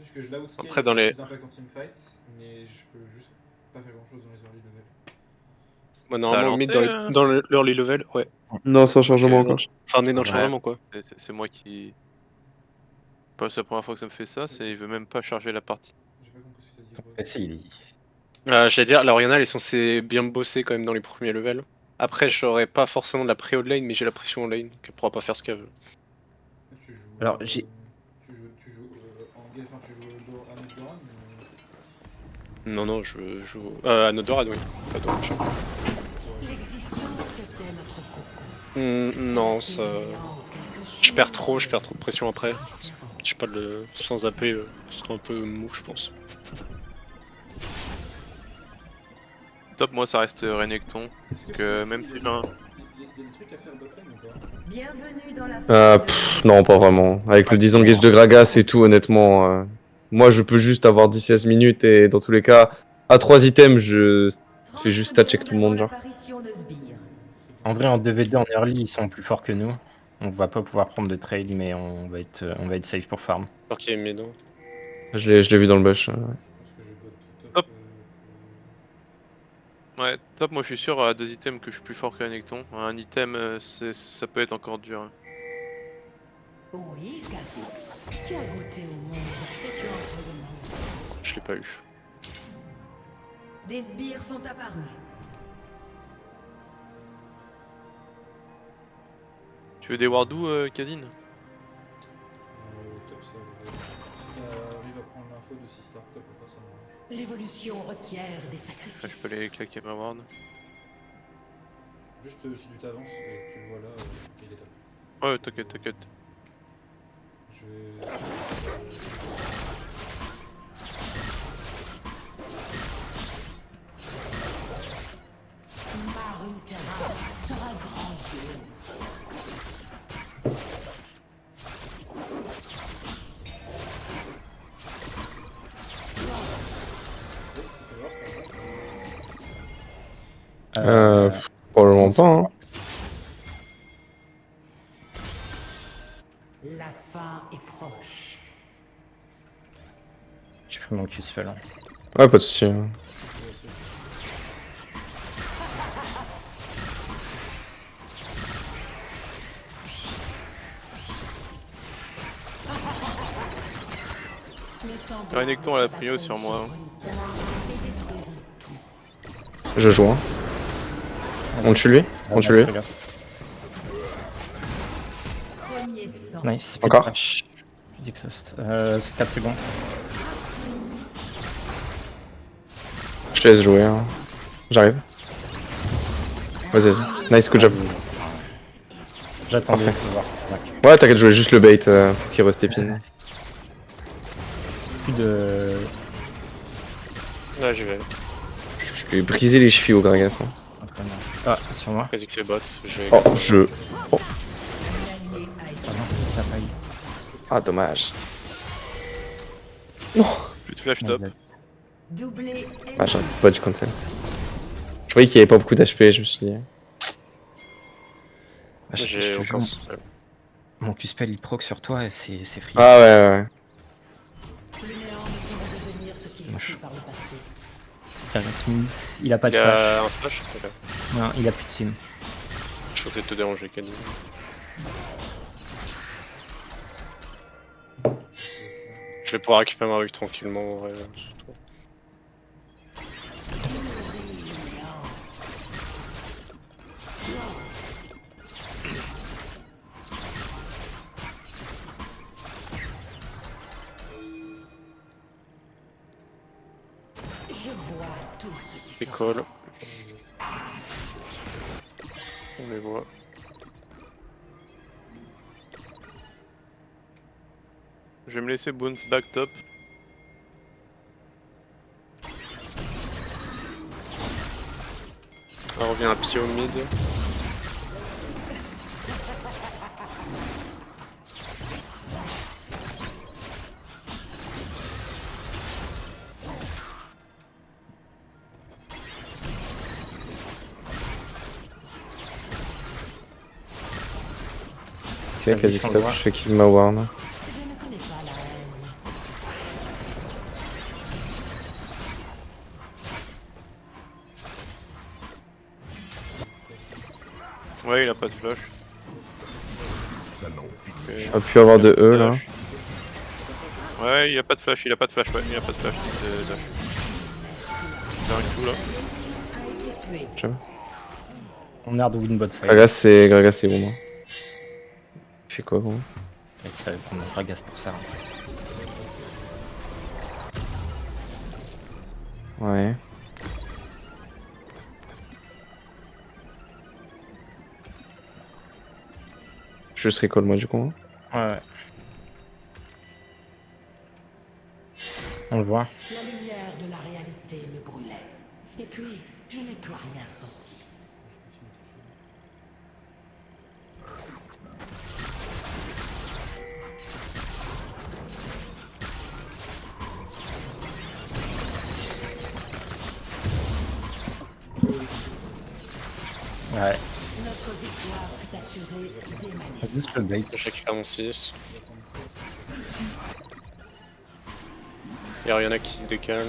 plus que je l'outscale Après, pour dans les... plus d'impact en teamfight, mais je peux juste pas faire grand chose dans les early level. Moi, Ça a normalement, lancé, mid dans l'early level, ouais. Non, c'est un chargement Ok. encore. Enfin, on est dans le Ouais. changement, quoi. C'est moi qui... Pas c'est la première fois que ça me fait ça, c'est il veut même pas charger la partie. J'ai pas compris ce que t'as dit. Ton Rose. PC, il est... J'allais dire, la Oriana, elle est censée bien bosser quand même dans les premiers levels. Après, j'aurais pas forcément de la pré-old lane, mais j'ai la pression en lane, qu'elle pourra pas faire ce qu'elle veut. Tu joues. Alors, j'ai... Tu joues en game, enfin tu joues à notre Doran Non, non, je joue... à notre Dorad, oui. Pas Dorad, je sais pas. L'existence était notre cocon. Non, ça... Je perds trop de pression après. Je sais pas, sans AP, ce serait un peu mou, je pense. Top, moi ça reste Renekton. Est-ce Que si, même si il y j'ai un... a des trucs à faire bot-lane ou pas? Bienvenue dans la Non, pas vraiment. Avec le disengage de Gragas et tout, honnêtement, moi je peux juste avoir 10-16 minutes et dans tous les cas, à 3 items, je fais juste stat-check tout le monde, genre. En vrai, en 2v2 en early, ils sont plus forts que nous. On va pas pouvoir prendre de trail, mais on va être safe pour farm. Ok, mais non. Je l'ai vu dans le bush. Parce que je bot Hop. top. Ouais, top, moi je suis sûr à 2 items que je suis plus fort que Renekton. Un item, ça peut être encore dur. Hein. Oui, Kha'Zix, tu as goûté au monde et tu as entre le monde. Je l'ai pas eu. Des sbires sont apparus. Tu veux des wardou, Kadine? Top ça devrait. Si t'arrives à prendre l'info de si start top ou pas, ça m'arrange. L'évolution requiert des Enfin, sacrifices. je peux aller claquer ma ward. Juste si tu t'avances et que tu le vois là, il est top. Ouais, t'inquiète, t'inquiète. Je vais. Marutera sera grandiose. Probablement pas, hein. La fin est proche. J'ai pris mon Q-spell. Hein. Ouais, pas de soucis. Hein. Renekton a la prio sur moi. Je joue, hein. On tue lui? On tue lui? Premier sang. Nice. Encore? Je dis que ça c'est 4 secondes. Je te laisse jouer, hein. J'arrive. Vas-y, vas-y. Nice, good job. J'attendais de Parfait. voir. Ouais, t'inquiète, je voulais juste le bait pour qu'il restépine. Plus de... Là, j'y vais. Je lui ai brisé les chevilles au Gragas. Hein. Ah, sur moi. Vas-y que c'est bot. Je vais... Oh, je... Oh. L'allié a été Ah non, ça a pas eu. Ah, dommage. Plus de flash top. doublé. Ah, j'aurais pas du consent. Je voyais qu'il y avait pas beaucoup d'HP, je me suis dit... Ah, je J'ai te aucun... jure, mon Q-spell il proc sur toi et c'est free. Ah ouais, ouais. Le néant ne saurait devenir ce qu'il fut par le passé. Jasmine, il a pas de Il y flash. a un flash? Ok. Non, il a plus de team. Je peux peut-être te déranger, Kenny. Je vais pouvoir récupérer ma rue tranquillement, en vrai. Je vois tout ce qui C'est se cool. On les voit. Je vais me laisser bounce back top. On revient à pied au mid. Ok, quasi stop, je fais kill ma warn. Je ne connais pas la haine. Ouais, il a pas de flash. Ok. On a pu avoir de E là. Flash. Ouais, il a pas de flash, ouais, il a pas de flash. Dash. C'est un coup là. A été tué. On a de win bot side. Gragas c'est bon. Hein. Il fait quoi gros? Et ça va prendre Gragas pour ça. Ouais. Je juste recall moi du coup. Hein. Ouais. On le voit. La lumière de la réalité me brûlait. Et puis, je n'ai plus rien senti. Ouais. Notre victoire fut assurée dès ma naissance. Juste le bait. Je récupère mon 6. Y'a Oriana qui décale.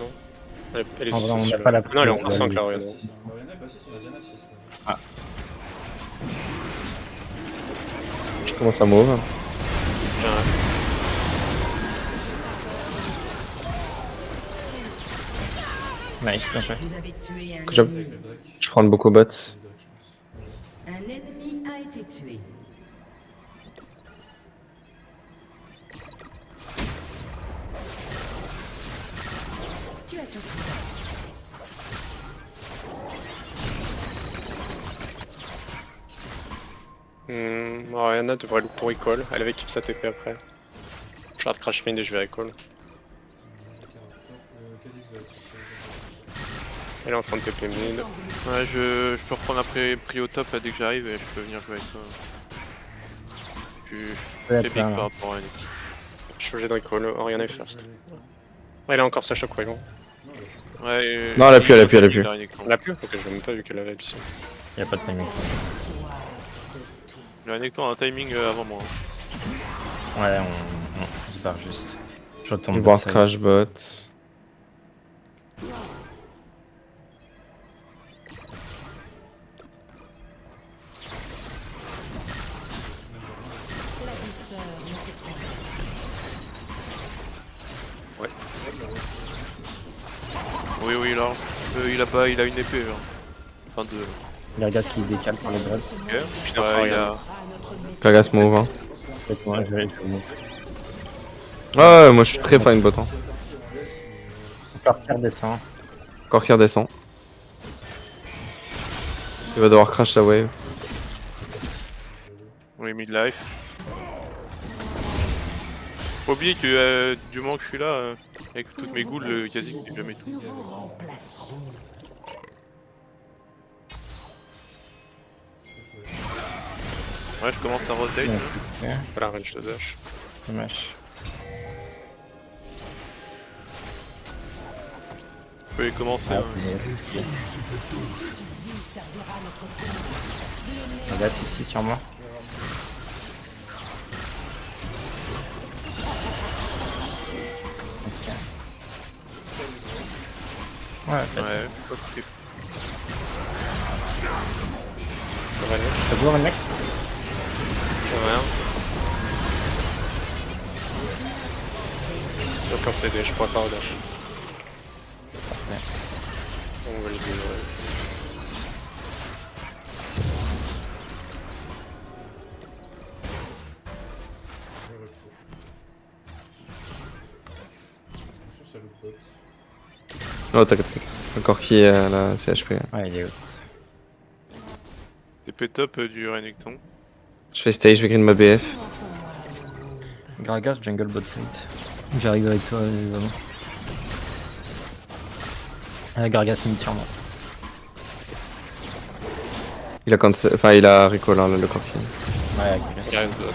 Elle est En vrai, on 6. n'a pas la Non, elle est en Ouais, 5 oui, là, Pas Oriana. 6, hein. Oriana est pas 6, on a Diana 6. Là. Je commence à move. Nice, bien joué. Vous avez tué un Job. ennemi. Avec le Drake. Je prends beaucoup bot. Le Drake, je pense. Un ennemi a été tué. Tu as tout fait. Oriana devrait look pour recall. Elle avait keep sa TP après. Je regarde crash mid et je vais recall. Kha'Zix va être sur Elle est en train de TP mid. Ouais, je peux reprendre après prio top là, dès que j'arrive et je peux venir jouer avec toi. Je suis peut très être big là, par là. rapport à Nick. Je suis obligé de recall. Oriana est first. Ouais, elle a encore sa choc wagon. Ouais, Non, elle a pu. Elle a plus? Ok, je l'ai même pas vu qu'elle avait abusé. Y'a pas de timing. Le Renekton a un timing avant moi. Ouais, on se barre juste. Je retourne Voir bot side. crash bot. La douceur me fait trembler. Oui, là. Il a une épée. Hein. Enfin deux. Gragas qui décale pour les drops. Ok. Putain, Ouais, il Oriana. a... Gragas move. Hein. Peut-être moi, je vais move. Ah ouais, moi je suis très fan bot. Hein. Encore Pierre descend. Encore qui redescend. Il va devoir crash sa wave. Oui, midlife. Faut oublier que du moment que je suis là, avec toutes mes ghouls, le Kha'Zix il jamais tout. Nous vous remplacerons. Ouais, je commence à rotate. Ouais, là. ok. Voilà, range de dash. Dommage. Je peux les commencer. Ah, hein. yes. Gragas ici sur moi. Ok. Ouais, peut-être. Ouais, pas de trip. T'as beau, mec? Rien. Aucun CD, je pourrais pas redash. On va les délivrer. Je retrouve. Attention, ça loot bot. Oh, t'inquiète. Encore qui est à la CHP. Ouais, il est haut. TP top du Renekton. Je fais stage, je vais green ma BF. Gragas, jungle bot side. J'arrive avec toi, vraiment. Gragas mid sur moi. Il a cancel... Enfin, il a recall hein, le corki. Ouais, Il reste bot.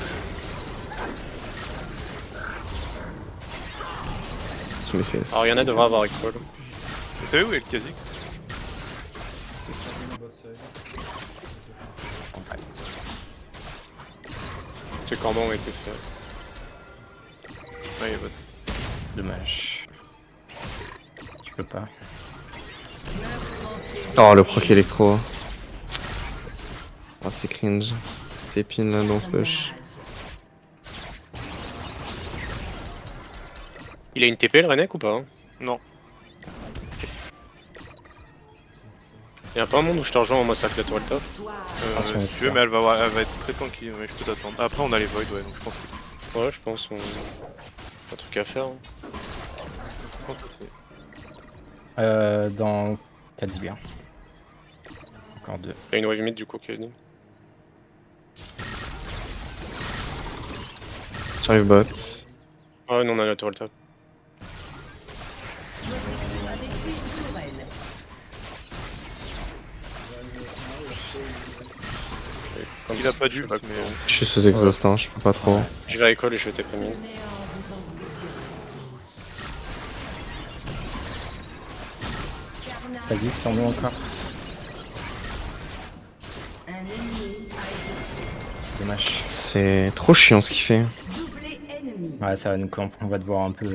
Je mets CS. Oriana devrait avoir recall. Vous savez où est le Kha'Zix? Bot side. Ces combats ont été faits. Ouais, il y a bot. Dommage. Je peux pas. Oh, le proc électro. Ah, c'est cringe. T'épines là dans ce push. Il a une TP le Renek ou pas hein? Non. Y'a pas un monde où je te rejoins en massacre la tour top? Attention, Si tu veux, mais elle va être très tranquille, mais je peux t'attendre. Après, on a les void, ouais, donc je pense que. Ouais, je pense. Un truc à faire. Hein. Je pense aussi. Dans 4 sbires. Encore 2. Y'a une wave mid du coup qui est venue. J'arrive bot. Ah ouais, non, on a la tour top. Il a pas d'ult, mais. Je suis sous exhaust, hein, je peux pas trop. Je vais recall et je vais TP mid. Vas-y, sur nous encore. Un ennemi a Dommage. C'est trop chiant ce qu'il fait. été doublé ennemi. Ouais, ça va nous camp. On va devoir un peu.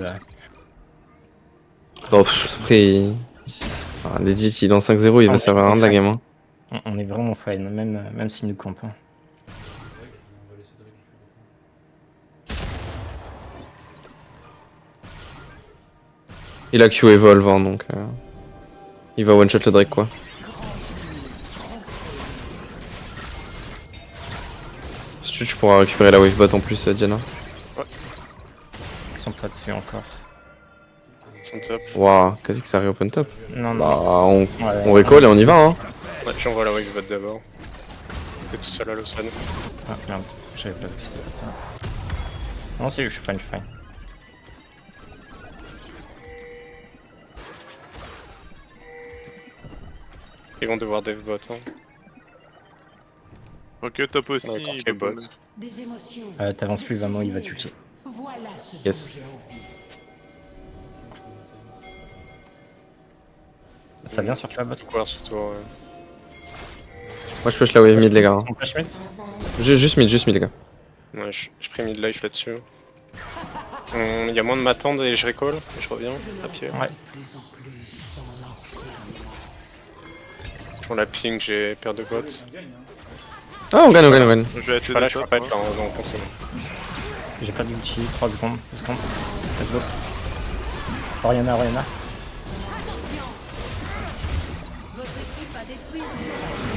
Bon, après, enfin, Legit, il est en 5-0, il va servir à rien de la game. Hein. On est vraiment fine, même s'il nous camp. On va laisser Drake le faire. Il a Q Evolve, hein, donc il va one-shot le Drake quoi. Si tu pourras récupérer la wave bot en plus, Diana. Ils sont pas dessus encore. Ils sont top. Waouh, quasi que ça reopen top. Non, Bah, non. on recall et on y va. Hein. Ouais, j'envoie la wave bot d'abord. T'es tout seul à l'Osan. Ah merde, j'avais pas vu que c'était pas. Non, si, je suis fine, Ils vont devoir dev bot. Hein. Ok, top aussi. Ouais, il les peut bots. pas- Des émotions. T'avances plus, vraiment, il va tuer. Voilà ce Yes. dont j'ai envie. Ça vient sur la bot. Courir sur toi. Ouais. Moi je push la wave mid les gars. Hein. On flash mid. Juste mid les gars. Ouais, j'ai pris mid life là-dessus. Il y a moins de m'attendre et je recall et je reviens à pied. Ouais. Plus en plus dans l'ancien. Je prends la ping, j'ai paire de bots. On gagne, hein. Ah on gagne. Je vais être Je suis pas là, le je peux top. pas être là dans 15 secondes. J'ai pas d'ulti, 3 secondes, 2 secondes. Let's go. Oriana.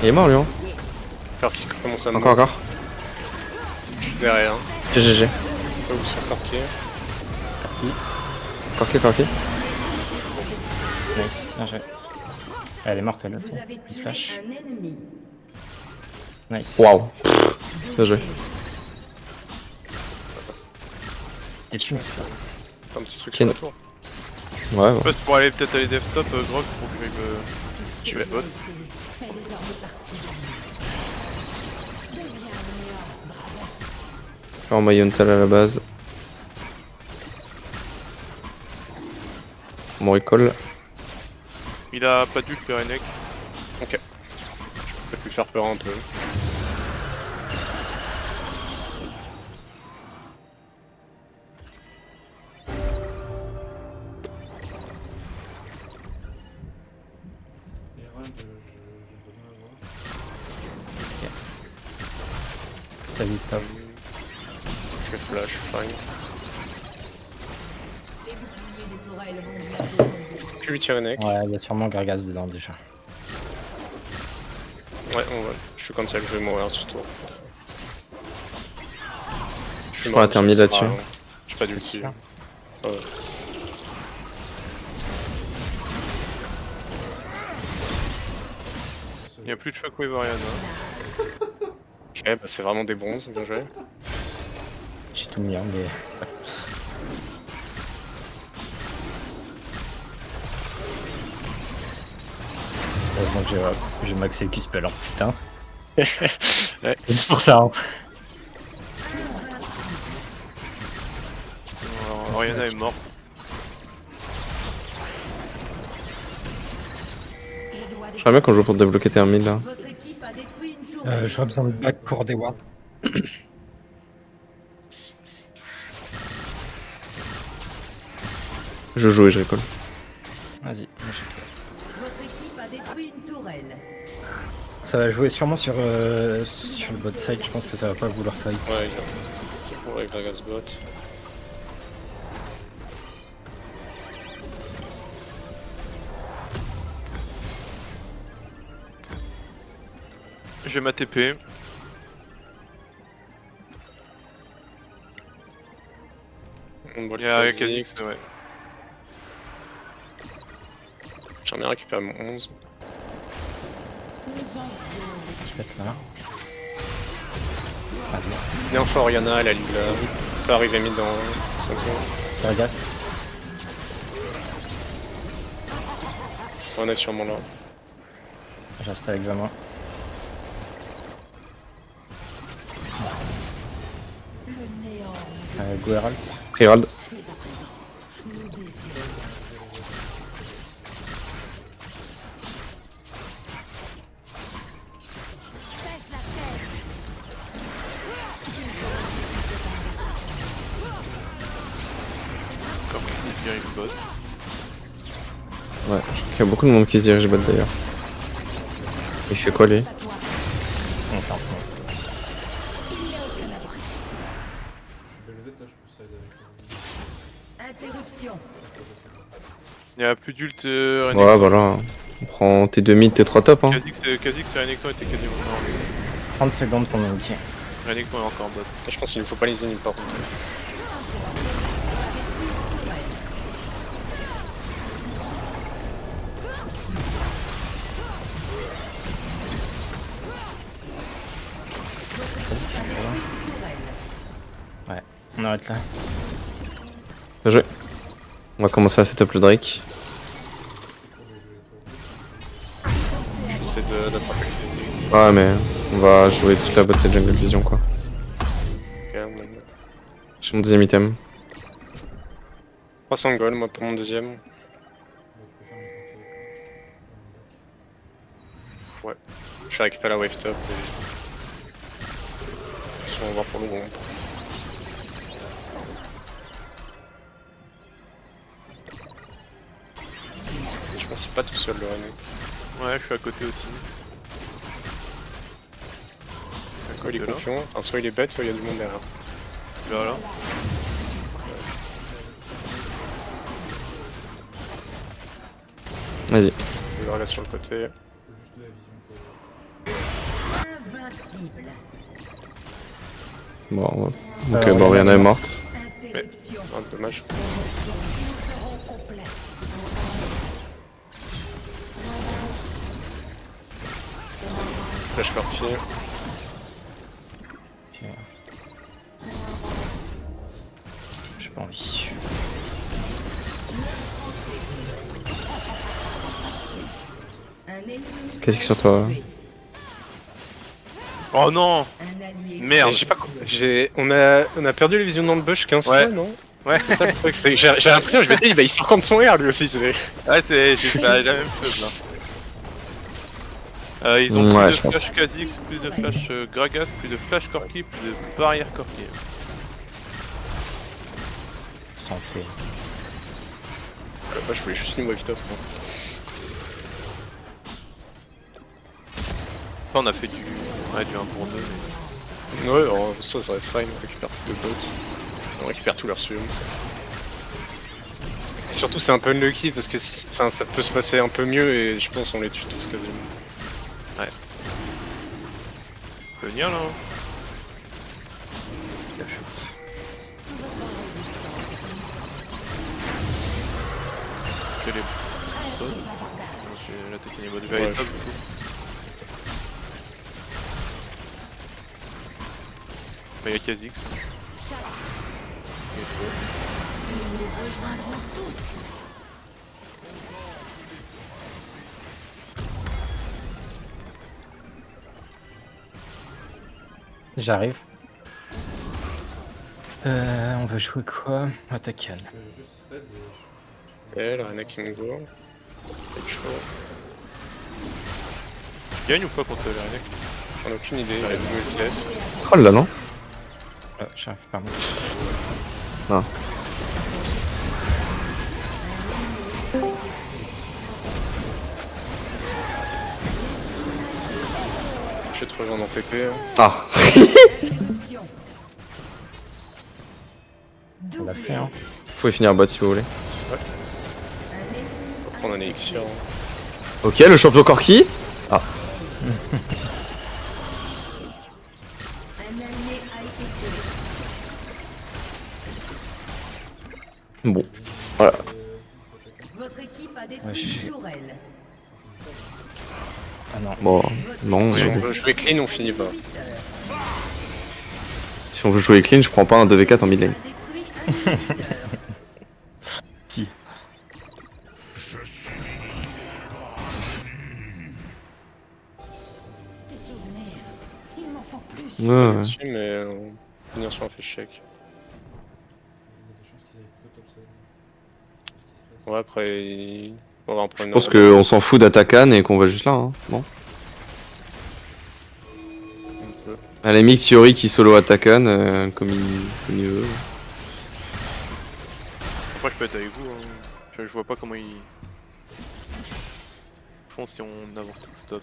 Il est mort lui hein. Faire qui commence à me Encore. derrière. GG. Pas où sur Corki. Corki. Nice, bien joué. Elle est morte elle aussi. Vous avez Petit tué flash. un ennemi. Nice. Waouh. Bien joué. C'était sûr ça. Un petit truc Ken. sur la tour. Ouais. En fait, pour aller peut-être aller dev top, Grog, pour que tu vas bot. Fait désormais partie de nous. Deviens meilleur, Braga. Je vais en Mayontal à la base. Mon recall. Il a pas d'ult, Perenek. Ok. Je peux lui faire peur un peu. Les runs, j'aimerais bien avoir. Vas-y, stop. Je fais flash, fine. Les boucliers des tourelles vont bientôt tomber. Puis lui tirer neck. Ouais, il y a sûrement Gragas dedans déjà. Ouais, on va. Je suis cancel, je vais mourir sur toi. Je prends la thermie là-dessus. J'ai pas d'ulti. sûr. Ouais. Il y a plus de Shockwave Oriana. Ok, bah c'est vraiment des bronzes, bien joué. J'ai tout mis, hein, mais. Heureusement que j'ai maxé le Q-spell, alors putain. Ouais. C'est pour ça, hein. Alors, Oriana est morte. Je dois J'aimerais bien qu'on joue pour débloquer tes mid là. Votre équipe a détruit une tourelle. J'aurais besoin de back pour des wards. Je joue et je recall. Vas-y, Votre équipe a détruit une tourelle. Ça va jouer sûrement sur le bot side, je pense que ça va pas vouloir fight. Ouais, il va avec Gragas bot. J'ai ma TP. On voit Il y a le Kha'Zix, Kha'Zix. ouais. J'en ai récupéré mon 11. Je vais être là. Vas-y. Bien fort, Oriana, elle a live là. Peut arriver mid dans 5 secondes. Gragas. On est sûrement là. Je reste avec Vama. Le néant Go Herald. Herald. mais à présent, nous désirons. Baisse la tête. Comme il se dirige bot. Ouais, je crois qu'il y a beaucoup de monde qui se dirige bot d'ailleurs. Il fait quoi lui? On tente. Il n'y a aucun abri. Je vais lever là, je peux side avec Interruption. Il y a plus d'ult Renekton. Ouais, voilà. On prend tes 2 mid, tes 3 top. Hein. Kha'Zix et Renekton étaient quasiment morts. 30 secondes pour mon ulti. Renekton est encore en bot. Là, je pense qu'il ne faut pas les ennemis par contre. Vas-y, carré. Ouais, on arrête là. Bien joué. On va commencer à setup le Drake. J'essaie d'attraper le Kha'Zix. Ouais, mais on va jouer toute la bot cette jungle vision quoi. Ok, on a mis. J'ai mon deuxième item. 300 gold, moi pour mon deuxième. Ouais. Je vais récupérer la wave top. Et... on va voir pour le gros. Je pense qu'il est pas tout seul le René. Ouais, je suis à côté aussi. Il est De là. confiant, enfin, soit il est bête, soit il y a du monde derrière. Voilà. Vas-y. Il regarde sur le côté. faut juste de la vision. Invincible. Bon, donc bon, Oriana est morte. Interruption. Ah, dommage. Nous serons complets. Slash par pied. J'ai pas envie. Un ennemi. Qu'est-ce que sur toi? Oh non. Un allié. Merde. Mais j'ai pas. On a perdu les visions dans le bush 15 Ouais. fois, non? Ouais, C'est ça le truc. J'ai l'impression, je vais te dire, il sort contre son air lui aussi. ouais, j'ai fait la même chose là. Ils ont Ouais, plus je de pense. flash Kha'Zix, plus de flash Gragas, plus de flash Corki, plus de barrière Corki. Sans fait. Moi je voulais juste une wave top. Moi. Enfin, on a fait du 1 pour 2. Ouais, en soi ça reste fine, on récupère toutes les bots. On récupère tout leur sum. Et surtout c'est un peu unlucky parce que enfin, ça peut se passer un peu mieux et je pense on les tue tous quasiment. On peut venir là. La chute. Que les bots. Non, c'est la technique bot véritable du coup. Bah y'a Kha'Zix. J'arrive. On va jouer quoi? Attaquan. Je vais juste raid Et la Rena qui me go. Quelque chose. Gagne ou pas contre les Renek? J'en ai aucune idée, il a du LCS. Oh là non. J'arrive pas. J'ai trop besoin d'en PP. Ah, Exécution. On l'a fait, hein. vous pouvez finir bot si vous voulez. Faut prendre un élixir. Ok, le champion Corki. Un allié a été tué. Bon, voilà. Votre équipe a détruit Wesh. une tourelle. Ah non. Bon, non, Si on vas-y. veut jouer clean, on finit pas. Si on veut jouer clean, je prends pas un 2v4 en mid lane. A détruit un inhibiteur. Si. Tes souvenirs, il m'en faut plus. Ouais, ouais. Dessus, mais on va finir sur un fait check. Il y a des chances qu'ils aient peu top save. Qu'est-ce qui se passe? Ouais, après, on va en prendre Je pense qu'on s'en fout d'Atakan et qu'on va juste là, hein. Bon. À la limite, Theory qui solo Atakan comme il veut. Après, je peux être avec vous. Hein. Je vois pas comment ils font si on avance tout stop.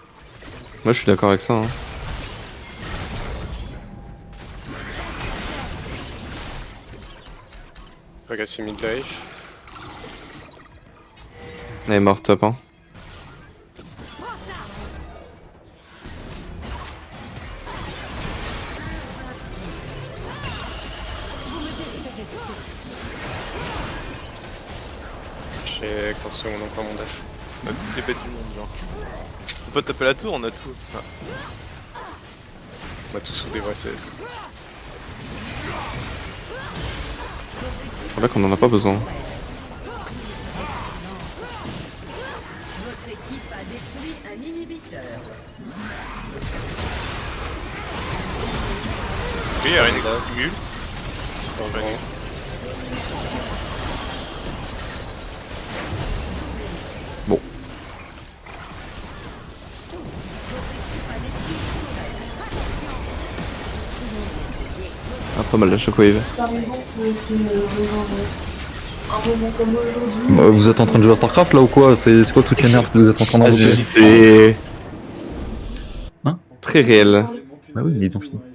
Moi, je suis d'accord avec ça. Hein. Gragas mid-life. Elle est morte top, hein. J'ai 15 secondes encore mon dash. On a toutes les bêtes du monde, genre. On peut taper la tour, on a tout. Ah. On a tous sous des vrais CS. C'est vrai qu'on en a pas besoin. Votre équipe a détruit un inhibiteur. Oui, il y a rien qui cumule. Bon. Ah, pas mal la shockwave. Vous êtes en train de jouer à StarCraft là ou quoi? C'est quoi toutes les nerfs que vous êtes en train d'envoyer? C'est Hein très réel. Aucune Bah oui, mais ils ont idée fini. d'où